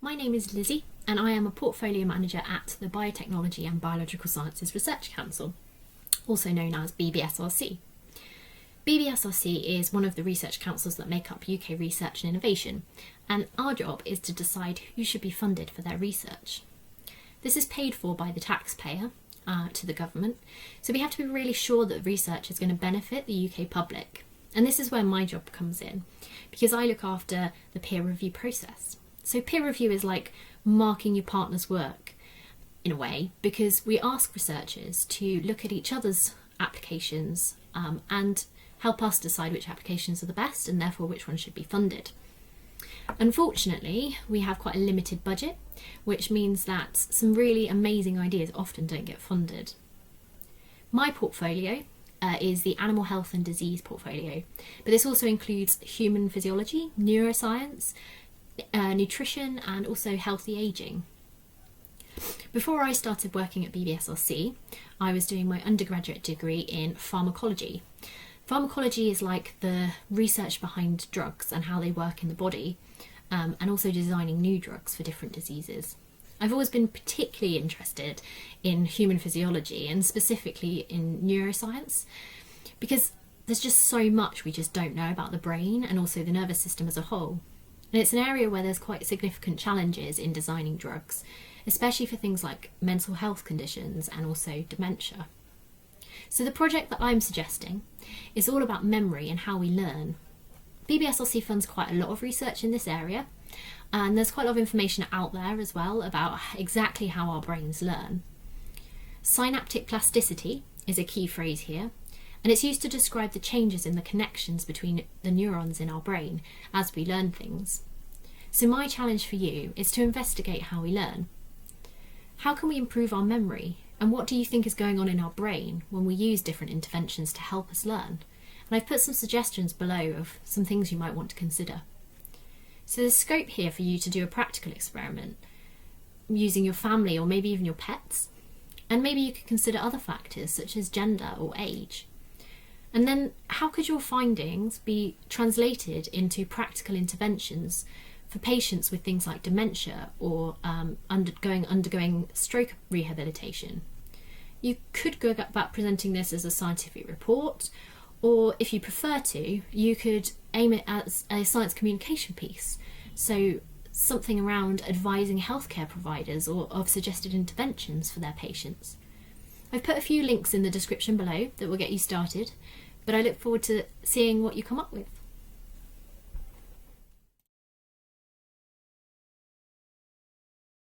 My name is Lizzie and I am a Portfolio Manager at the Biotechnology and Biological Sciences Research Council, also known as BBSRC. BBSRC is one of the research councils that make up UK research and innovation, and our job is to decide who should be funded for their research. This is paid for by the taxpayer to the government, so we have to be really sure that research is going to benefit the UK public. And this is where my job comes in, because I look after the peer review process. So peer review is like marking your partner's work, in a way, because we ask researchers to look at each other's applications and help us decide which applications are the best and therefore which ones should be funded. Unfortunately, we have quite a limited budget, which means that some really amazing ideas often don't get funded. My portfolio is the animal health and disease portfolio, but this also includes human physiology, neuroscience, nutrition and also healthy ageing. Before I started working at BBSRC, I was doing my undergraduate degree in pharmacology. Pharmacology is like the research behind drugs and how they work in the body, and also designing new drugs for different diseases. I've always been particularly interested in human physiology and specifically in neuroscience, because there's just so much we just don't know about the brain and also the nervous system as a whole. And it's an area where there's quite significant challenges in designing drugs, especially for things like mental health conditions and also dementia. So the project that I'm suggesting is all about memory and how we learn. BBSRC funds quite a lot of research in this area, and there's quite a lot of information out there as well about exactly how our brains learn. Synaptic plasticity is a key phrase here, and it's used to describe the changes in the connections between the neurons in our brain as we learn things. So my challenge for you is to investigate how we learn. How can we improve our memory, and what do you think is going on in our brain when we use different interventions to help us learn? And I've put some suggestions below of some things you might want to consider. So there's scope here for you to do a practical experiment using your family or maybe even your pets. And maybe you could consider other factors such as gender or age. And then how could your findings be translated into practical interventions for patients with things like dementia or undergoing stroke rehabilitation? You could go about presenting this as a scientific report, or if you prefer to, you could aim it as a science communication piece. So something around advising healthcare providers or of suggested interventions for their patients. I've put a few links in the description below that will get you started, but I look forward to seeing what you come up with.